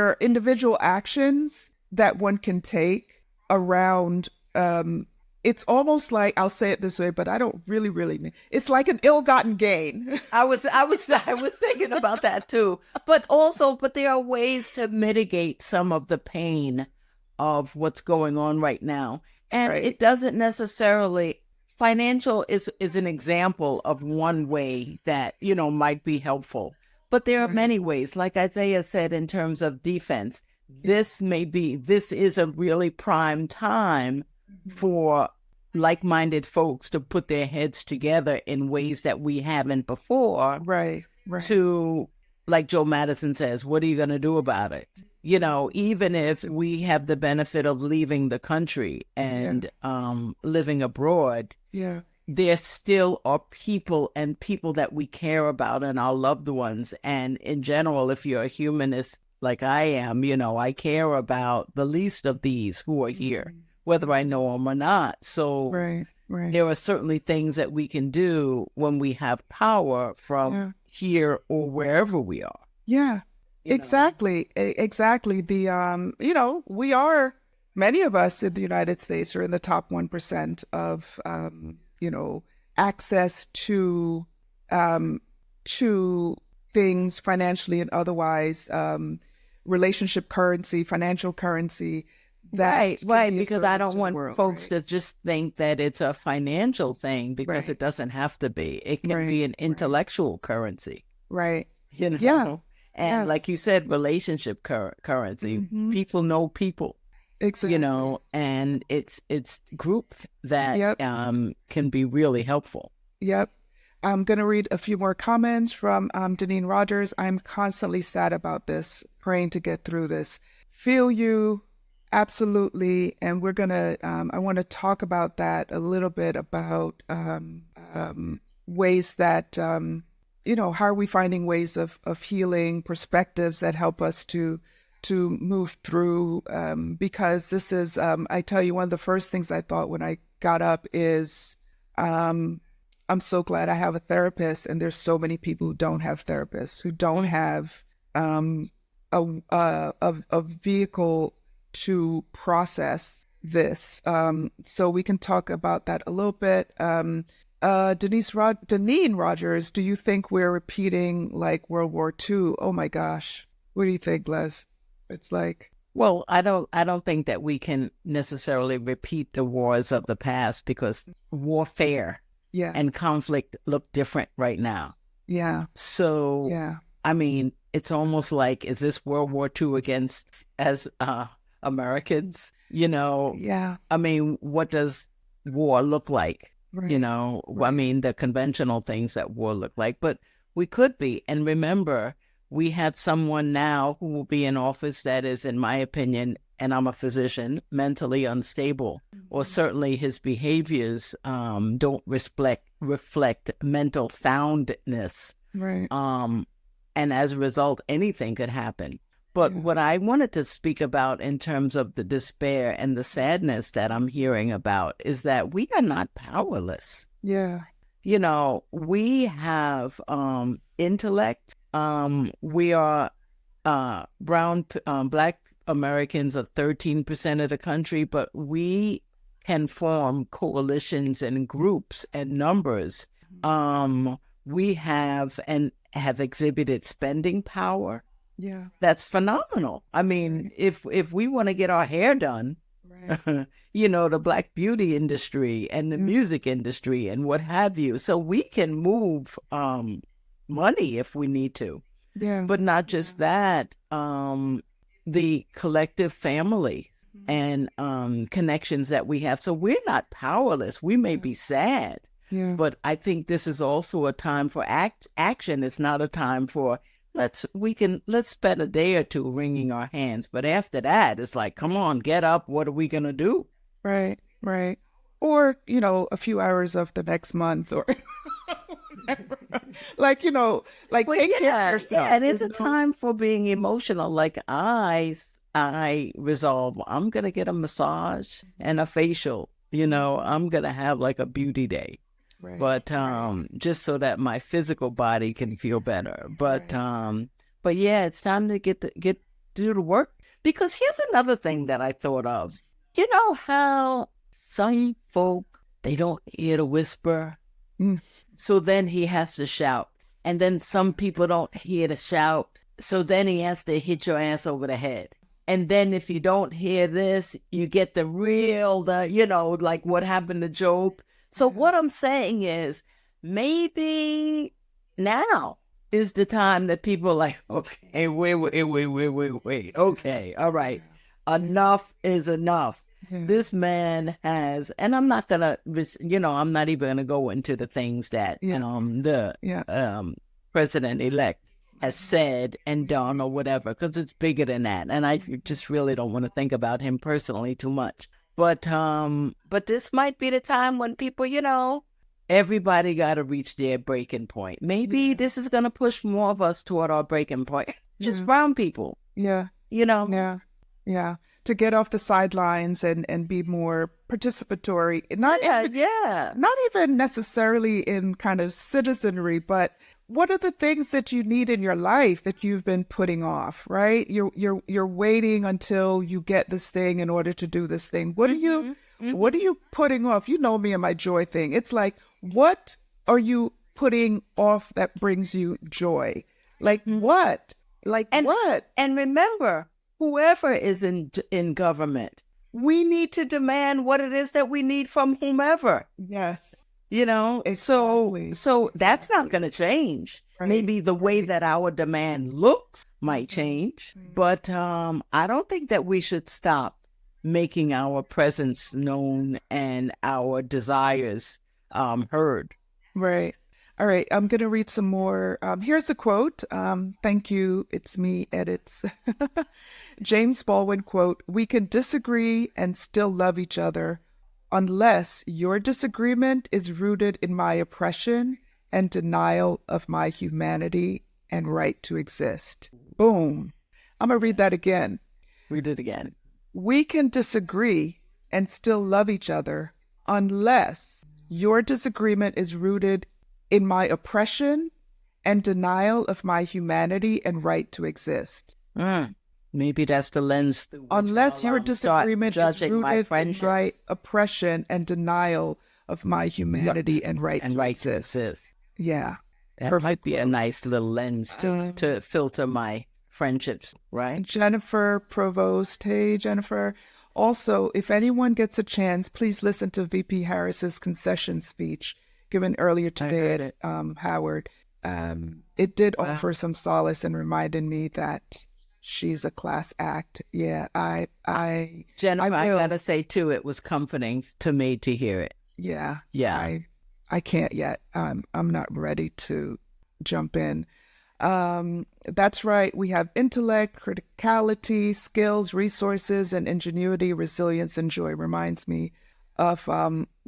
A: are individual actions that one can take around, it's almost like, I'll say it this way, but I don't really mean, it's like an ill-gotten gain.
B: I was thinking about that too. But there are ways to mitigate some of the pain of what's going on right now. And
A: Right.
B: It doesn't necessarily, financial is an example of one way that, might be helpful. But there are many ways, like Isaiah said, in terms of defense, this is a really prime time for like-minded folks to put their heads together in ways that we haven't before.
A: Right.
B: To, like Joe Madison says, what are you going to do about it? Even if we have the benefit of leaving the country and living abroad, there still are people that we care about and our loved ones. And in general, if you're a humanist like I am, I care about the least of these who are here, whether I know them or not. So
A: Right.
B: there are certainly things that we can do when we have power from here or wherever we are.
A: Yeah. Exactly. Exactly. We are, many of us in the United States are in the top 1% of, access to things financially and otherwise, relationship currency, financial currency.
B: Right. Because I don't want folks to just think that it's a financial thing, because it doesn't have to be. It can be an intellectual currency.
A: Right.
B: Yeah. And like you said, relationship currency. People know people.
A: Exactly.
B: And it's group that can be really helpful.
A: Yep. I'm going to read a few more comments from Deneen Rogers. I'm constantly sad about this, praying to get through this. Feel you. Absolutely. And we're going to, I want to talk about that a little bit, about ways that, how are we finding ways of healing, perspectives that help us to move through, because this is, I tell you, one of the first things I thought when I got up is, I'm so glad I have a therapist, and there's so many people who don't have therapists, who don't have a vehicle to process this. So we can talk about that a little bit. Deneen Rogers, do you think we're repeating like World War II? Oh my gosh. What do you think, Les? It's like...
B: Well, I don't think that we can necessarily repeat the wars of the past, because warfare and conflict look different right now.
A: Yeah.
B: So, I mean, it's almost like, is this World War II against as Americans?
A: Yeah.
B: I mean, what does war look like?
A: Right.
B: I mean, the conventional things that war look like, but we could be. And remember, we have someone now who will be in office that is, in my opinion, and I'm a physician, mentally unstable, or certainly his behaviors don't reflect mental soundness.
A: Right.
B: And as a result, anything could happen. But what I wanted to speak about in terms of the despair and the sadness that I'm hearing about is that we are not powerless.
A: Yeah.
B: We have intellect. We are Black Americans are 13% of the country, but we can form coalitions and groups and numbers. We have exhibited spending power.
A: Yeah.
B: That's phenomenal. I mean, if we want to get our hair done,
A: Right.
B: the Black beauty industry and the music industry and what have you, so we can move money if we need to.
A: Yeah.
B: But not just that, the collective family and connections that we have. So we're not powerless. We may be sad,
A: Yeah.
B: but I think this is also a time for action. It's not a time for let's spend a day or two wringing our hands. But after that, it's like, come on, get up. What are we gonna do?
A: Right. Right. Or, a few hours of the next month or like, like
B: Well,
A: take care of yourself.
B: yeah, and it's a time for being emotional. Like I resolve, I'm gonna get a massage and a facial. I'm gonna have like a beauty day.
A: Right.
B: But just so that my physical body can feel better. But but yeah, it's time to do the work. Because here's another thing that I thought of. You know how some folk, they don't hear the whisper, so then he has to shout, and then some people don't hear the shout, so then he has to hit your ass over the head. And then if you don't hear this, you get the like what happened to Job. So what I'm saying is, maybe now is the time that people are like, okay, wait. Okay, all right. Enough is enough.
A: Yeah.
B: This man has, and I'm not gonna, I'm not even gonna go into the things that the president-elect has said and done or whatever, because it's bigger than that. And I just really don't want to think about him personally too much. But this might be the time when people, everybody got to reach their breaking point. Maybe this is going to push more of us toward our breaking point. Just brown people.
A: Yeah.
B: Yeah.
A: Yeah. To get off the sidelines and be more participatory. Not even necessarily in kind of citizenry, but what are the things that you need in your life that you've been putting off, right? You're waiting until you get this thing in order to do this thing. What are you putting off? You know me and my joy thing. It's like, what are you putting off that brings you joy? Like what? What?
B: And remember, whoever is in government, we need to demand what it is that we need from whomever.
A: Yes.
B: Exactly. So that's not going to change. Right. Maybe the way that our demand looks might change, but I don't think that we should stop making our presence known and our desires heard.
A: Right. All right. I'm going to read some more. Here's a quote. Thank you. It's me, edits. James Baldwin quote, "We can disagree and still love each other unless your disagreement is rooted in my oppression and denial of my humanity and right to exist." Boom. I'm going to read that again.
B: Read it again.
A: We can disagree and still love each other unless your disagreement is rooted in my oppression and denial of my humanity and right to exist.
B: Maybe that's the lens.
A: Unless your disagreement is rooted in my oppression and denial of my humanity and right to exist. Yeah.
B: That might be a nice little lens to filter my friendships, right?
A: Jennifer Provost. Hey, Jennifer. Also, if anyone gets a chance, please listen to VP Harris's concession speech given earlier today at Howard. It did offer some solace and reminded me that she's a class act. Yeah,
B: Jennifer, I gotta say too, it was comforting to me to hear it.
A: Yeah. I can't yet. I'm not ready to jump in. That's right. We have intellect, criticality, skills, resources, and ingenuity, resilience, and joy. Reminds me of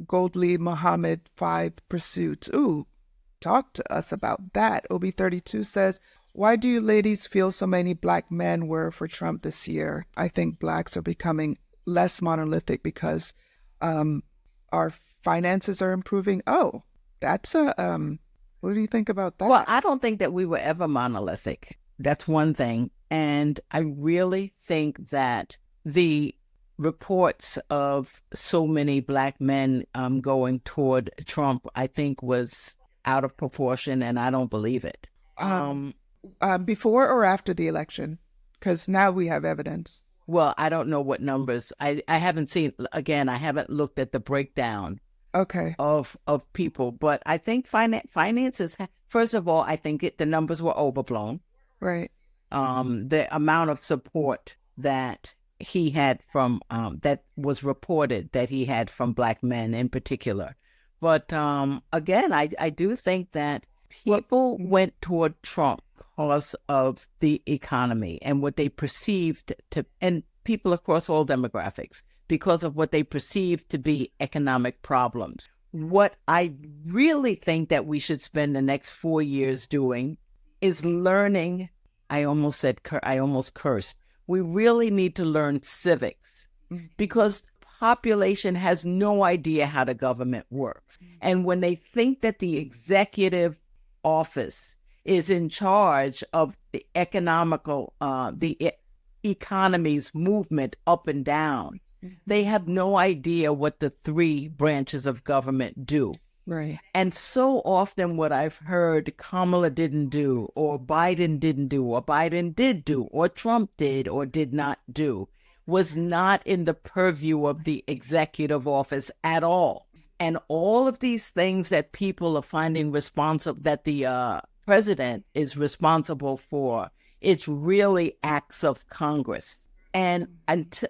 A: Goldie Muhammad 5 Pursuits. Ooh, talk to us about that. OB32 says, "Why do you ladies feel so many Black men were for Trump this year? I think Blacks are becoming less monolithic because our finances are improving." Oh, that's what do you think about that?
B: Well, I don't think that we were ever monolithic. That's one thing. And I really think that the reports of so many Black men going toward Trump, I think was out of proportion, and I don't believe it.
A: Before or after the election? Because now we have evidence.
B: Well, I don't know what numbers. I haven't seen, again, I haven't looked at the breakdown
A: Okay.
B: of people, but I think finances, first of all, I think the numbers were overblown.
A: Right.
B: The amount of support that he had from, that was reported that he had from Black men in particular. But again, I do think that people went toward Trump because of the economy and what they perceived to, and people across all demographics, because of what they perceived to be economic problems. What I really think that we should spend the next 4 years doing is learning. I almost cursed. We really need to learn civics, because population has no idea how the government works. And when they think that the executive office is in charge of the economy's movement up and down, they have no idea what the three branches of government do.
A: Right.
B: And so often what I've heard Kamala didn't do, or Biden didn't do, or Biden did do, or Trump did or did not do, was not in the purview of the executive office at all. And all of these things that people are finding responsible, that the president is responsible for, it's really acts of Congress. And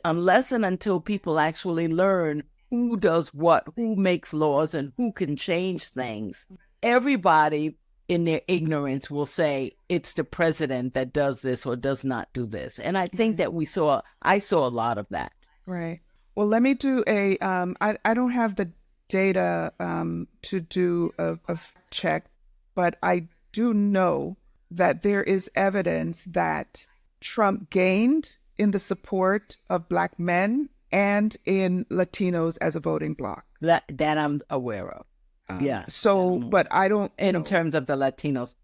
B: unless and until people actually learn who does what, who makes laws, and who can change things, everybody in their ignorance will say it's the president that does this or does not do this. And I think that I saw a lot of that.
A: Right. Well, let me do I don't have the data to do a check, but I do know that there is evidence that Trump gained in the support of Black men and in Latinos as a voting bloc.
B: That I'm aware of. Yeah.
A: So, but I don't.
B: In terms of the Latinos.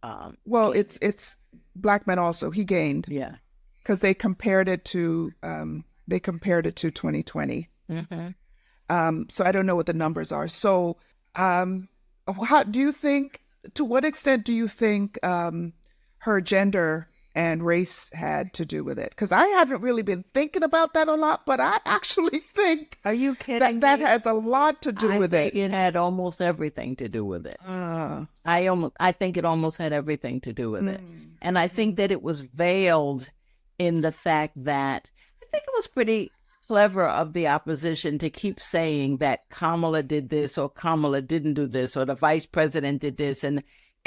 A: Well, it's Black men also. He gained.
B: Yeah.
A: Because they compared it to 2020.
B: Mm-hmm.
A: So I don't know what the numbers are. So, how do you think? To what extent do you think her gender and race had to do with it? Because I haven't really been thinking about that a lot, but I actually think.
B: Are you kidding?
A: That has a lot to do with it.
B: It had almost everything to do with it. I think it almost had everything to do with it. And I think that it was veiled in the fact that I think it was pretty clever of the opposition to keep saying that Kamala did this or Kamala didn't do this or the vice president did this.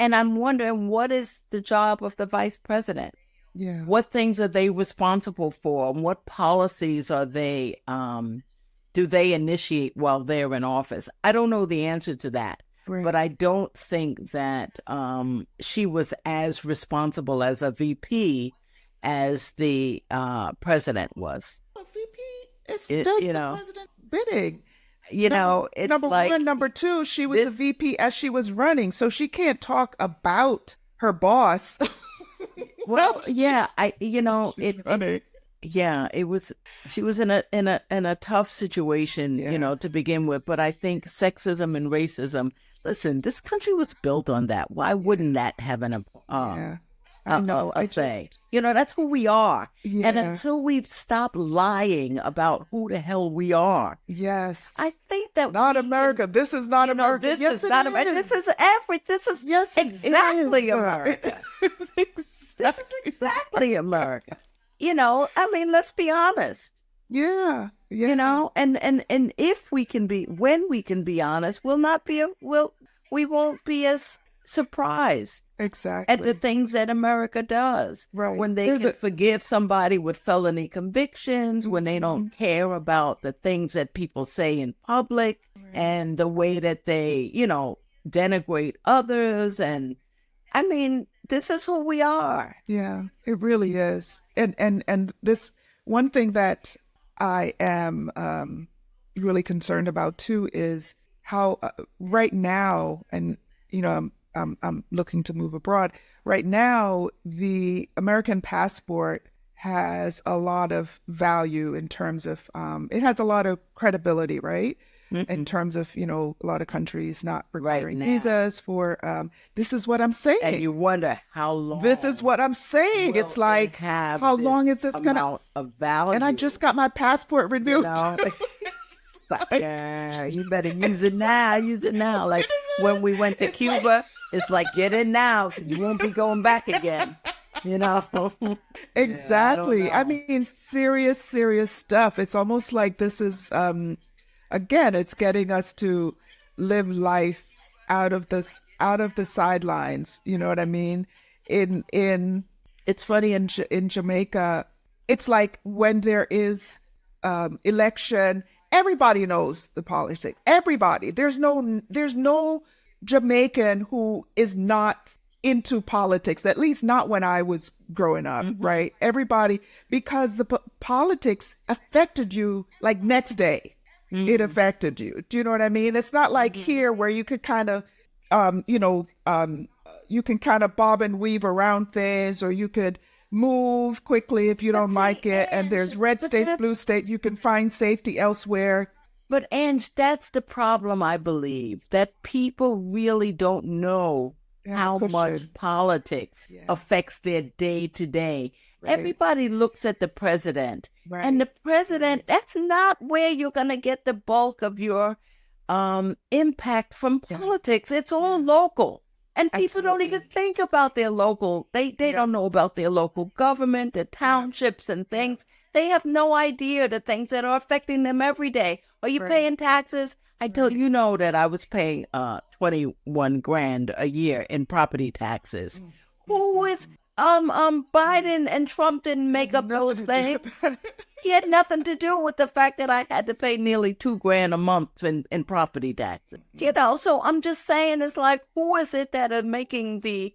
B: And I'm wondering, what is the job of the vice president?
A: Yeah.
B: What things are they responsible for? And what policies are they, do they initiate while they're in office? I don't know the answer to that.
A: Right.
B: But I don't think that she was as responsible as a VP as the president was.
A: A VP does the president's bidding.
B: It's
A: number
B: like,
A: one. Number two, she was a VP as she was running, so she can't talk about her boss.
B: Well, yeah,
A: funny.
B: Yeah, it was. She was in a tough situation, to begin with. But I think sexism and racism. Listen, this country was built on that. Why wouldn't that have a say? That's who we are.
A: Yeah.
B: And until we've stopped lying about who the hell we are,
A: yes,
B: I think that
A: not America. This is not America.
B: This
A: yes,
B: is not America. This is This is exactly America. This is exactly America. Let's be honest.
A: Yeah.
B: And if we can be, when we can be honest, we won't be as surprised
A: exactly
B: at the things that America does.
A: Right.
B: When they can forgive somebody with felony convictions, when they don't care about the things that people say in public, and the way that they, denigrate others. And this is who we are.
A: Yeah, it really is. And this one thing that I am really concerned about too is how right now, and I'm looking to move abroad. Right now, the American passport has a lot of value in terms of it has a lot of credibility, right? in terms of, a lot of countries not
B: Right
A: requiring
B: now.
A: visas for, this is what I'm saying.
B: And you wonder how long.
A: This is what I'm saying.
B: will
A: It's like,
B: it have
A: how long is this going to,
B: amount of value?
A: and I just got my passport renewed.
B: Yeah, you better use it now. Use it now. Like when we went to Cuba, it's like, get in now. 'Cause you won't be going back again.
A: Exactly.
B: Yeah,
A: I mean, serious stuff. It's almost like this is, again, it's getting us to live life out of the sidelines. You know what I mean? It's funny in Jamaica, it's like when there is election, everybody knows the politics. Everybody. There's no Jamaican who is not into politics, at least not when I was growing up, right? Everybody, because the politics affected you like next day. It affected you. Do you know what I mean? It's not like here where you could kind of, you can kind of bob and weave around things, or you could move quickly if you don't like it. And there's red states, blue state. You can find safety elsewhere.
B: But Ange, that's the problem, I believe, that people really don't know how much politics affects their day to day. Everybody looks at the president, and the president, that's not where you're going to get the bulk of your impact from politics. It's all local. And people don't even think about their local, they don't know about their local government, the townships and things. They have no idea the things that are affecting them every day. Are you paying taxes? I told you know that I was paying 21 grand a year in property taxes. Who is Biden and Trump didn't make up those things. He had nothing to do with the fact that I had to pay nearly 2 grand a month in property taxes. So I'm just saying, it's like, who is it that are making the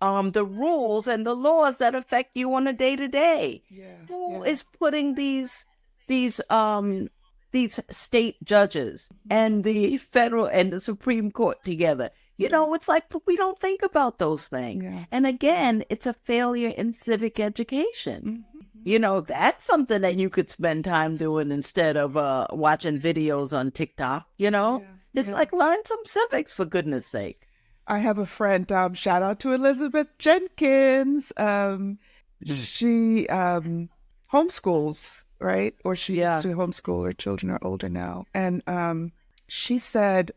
B: rules and the laws that affect you on a day to day? Who is putting these state judges and the federal and the Supreme Court together? It's like, but we don't think about those things. And again, it's a failure in civic education. That's something that you could spend time doing instead of watching videos on TikTok. It's like, learn some civics, for goodness sake.
A: I have a friend, shout out to Elizabeth Jenkins. She homeschools, right? Or she used to homeschool. Her children are older now. And she said,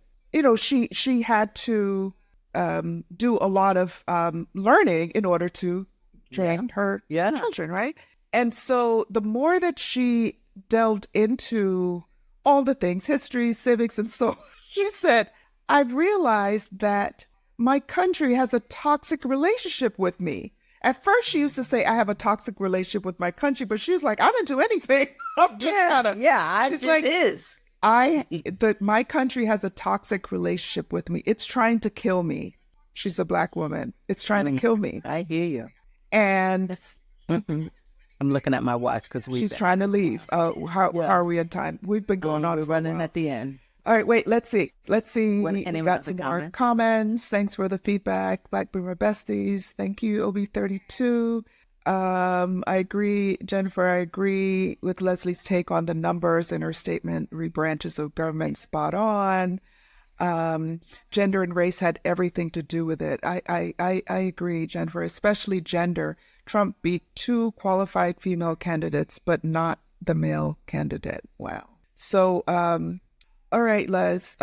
A: she had to do a lot of learning in order to train her children, right? And so the more that she delved into all the things, history, civics, and so she said, I've realized that my country has a toxic relationship with me. At first, she used to say, I have a toxic relationship with my country, but she was like, I didn't do anything. I'm just kind of,
B: it's like, is.
A: My country has a toxic relationship with me. It's trying to kill me. She's a Black woman. It's trying to kill me.
B: I hear you.
A: And
B: I'm looking at my watch because
A: she's trying to leave. How are we in time? We've been going on.
B: We're running at the end.
A: All right, wait, let's see. We got some more comments. Thanks for the feedback. Black Boomer Besties. Thank you, OB32. I agree, Jennifer, I agree with Leslie's take on the numbers in her statement, branches of government, spot on. Gender and race had everything to do with it. I agree, Jennifer, especially gender. Trump beat 2 qualified female candidates, but not the male candidate. Wow. So, all right, Les,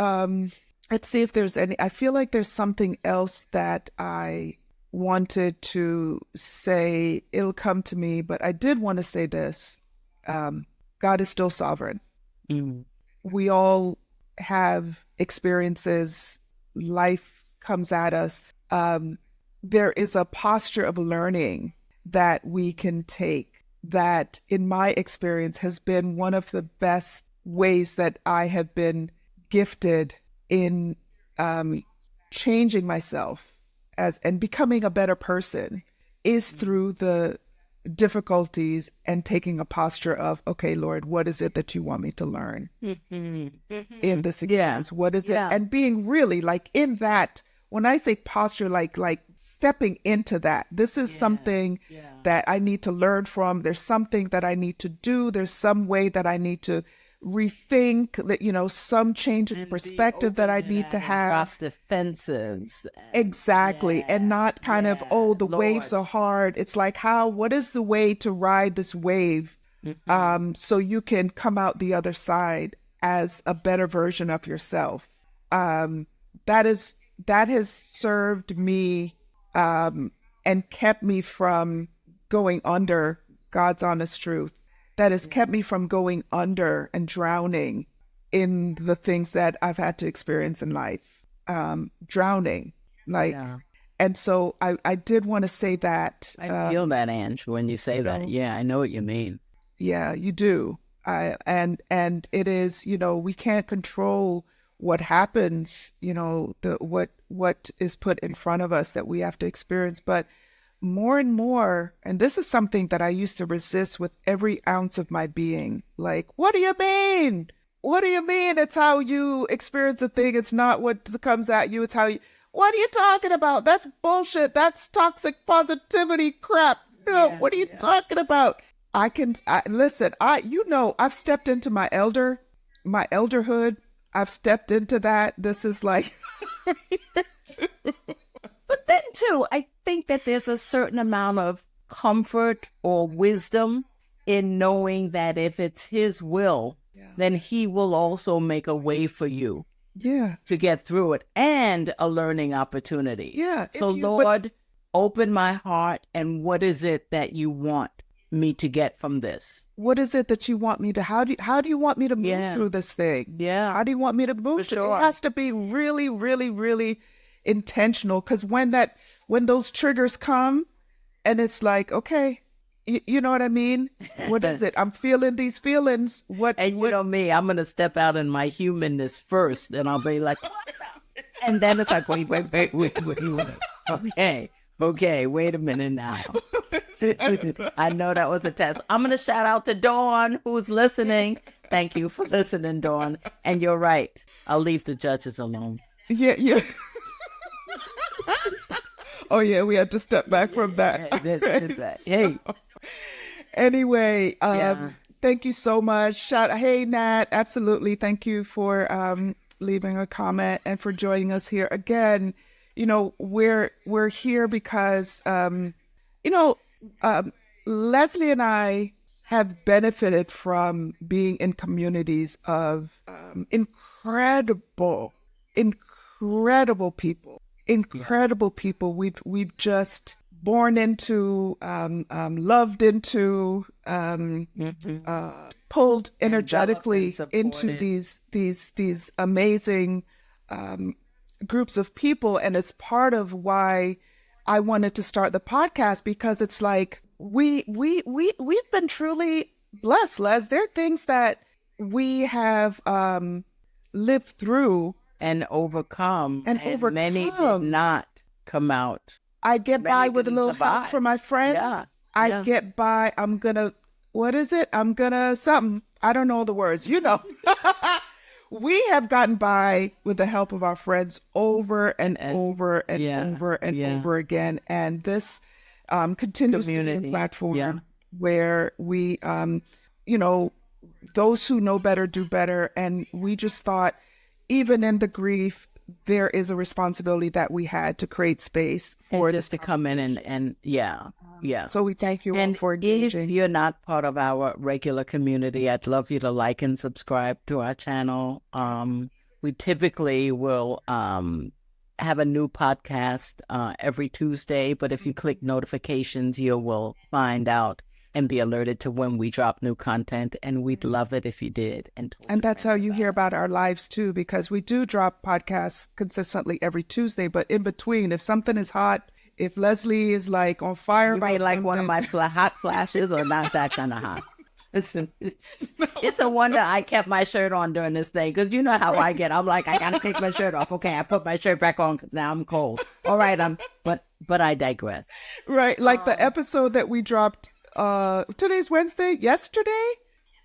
A: let's see if there's any, I feel like there's something else that I wanted to say. It'll come to me, but I did want to say this. God is still sovereign. We all have experiences. Life comes at us. There is a posture of learning that we can take that, in my experience, has been one of the best ways that I have been gifted in changing myself and becoming a better person, is through the difficulties and taking a posture of, okay, Lord, what is it that you want me to learn in this experience? What is it? And being really like in that, when I say posture, like stepping into that, this is something that I need to learn from. There's something that I need to do. There's some way that I need to rethink that, some change of
B: And be
A: perspective that I
B: open to
A: need to
B: that and
A: have.
B: drop defensives.
A: Exactly. And not kind of, the waves are hard. It's like, what is the way to ride this wave? So you can come out the other side as a better version of yourself. That has served me, and kept me from going under, God's honest truth. That has kept me from going under and drowning in the things that I've had to experience in life. Drowning, and so I did want to say that.
B: I feel that, Ange, when you say that. Yeah, I know what you mean.
A: Yeah, you do. And it is, we can't control what happens, what is put in front of us that we have to experience. But more and more, and this is something that I used to resist with every ounce of my being. Like, what do you mean? What do you mean? It's how you experience a thing. It's not what comes at you. It's how you, what are you talking about? That's bullshit. That's toxic positivity crap. No, what are you talking about? Listen, I've stepped into my elderhood. I've stepped into that. This is like,
B: but then too, I think that there's a certain amount of comfort or wisdom in knowing that if it's his will, then he will also make a way for you to get through it, and a learning opportunity.
A: Yeah.
B: So Lord, open my heart, and what is it that you want me to get from this?
A: What is it that you want me to, how do you want me to move through this thing?
B: Yeah.
A: How do you want me to move through?
B: Sure.
A: It has to be really, really, really intentional. Because when those triggers come and it's like, okay, you know what I mean? What is it? I'm feeling these feelings.
B: And you know me, I'm going to step out in my humanness first, and I'll be like, what the? And then it's like, wait. Okay, wait a minute now. I know that was a test. I'm going to shout out to Dawn, who's listening. Thank you for listening, Dawn. And you're right. I'll leave the judges alone.
A: Yeah. Oh, yeah, we had to step back from that.
B: Hey.
A: Anyway, thank you so much. Hey, Nat, absolutely. Thank you for leaving a comment and for joining us here again. We're here because, Leslie and I have benefited from being in communities of incredible people. We've just born into, loved into, pulled energetically into these amazing groups of people. And it's part of why I wanted to start the podcast, because it's like we've been truly blessed, Les. There are things that we have lived through
B: and overcome, and many did not come out.
A: I get by with a little help from my friends.
B: Yeah.
A: I get by. What is it? I'm gonna something. I don't know the words. We have gotten by with the help of our friends over and over again. And this continues to be a platform where we, those who know better do better. And we just thought, even in the grief, there is a responsibility that we had to create space for
B: this to come in and
A: So we thank you all for engaging.
B: If you're not part of our regular community, I'd love you to like and subscribe to our channel. We typically will have a new podcast every Tuesday, but if you click notifications, you will find out and be alerted to when we drop new content, and we'd love it if you did. And
A: that's how you hear about our lives too, because we do drop podcasts consistently every Tuesday, but in between, if something is hot, if Leslie is like on fire about
B: like one of my hot flashes, or not that kind of hot. Listen, it's a wonder I kept my shirt on during this thing, because you know how I get. I'm like, I gotta take my shirt off. Okay, I put my shirt back on because now I'm cold. All right, but I digress.
A: Right, like the episode that we dropped. Today's Wednesday. Yesterday,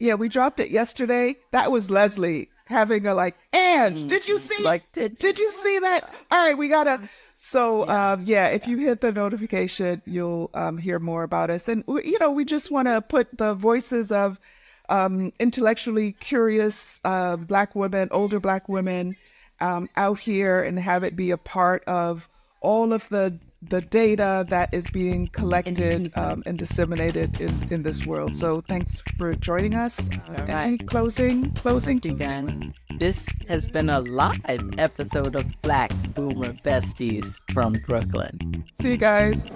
A: we dropped it yesterday. That was Leslie having a Ange, did you see? Did you see that? All right, we gotta. So if you hit the notification, you'll hear more about us. And we just want to put the voices of intellectually curious Black women, older Black women out here, and have it be a part of all of the data that is being collected and disseminated in this world. So thanks for joining us. Any closing
B: Began. This has been a live episode of Black Boomer Besties from Brooklyn.
A: See you guys.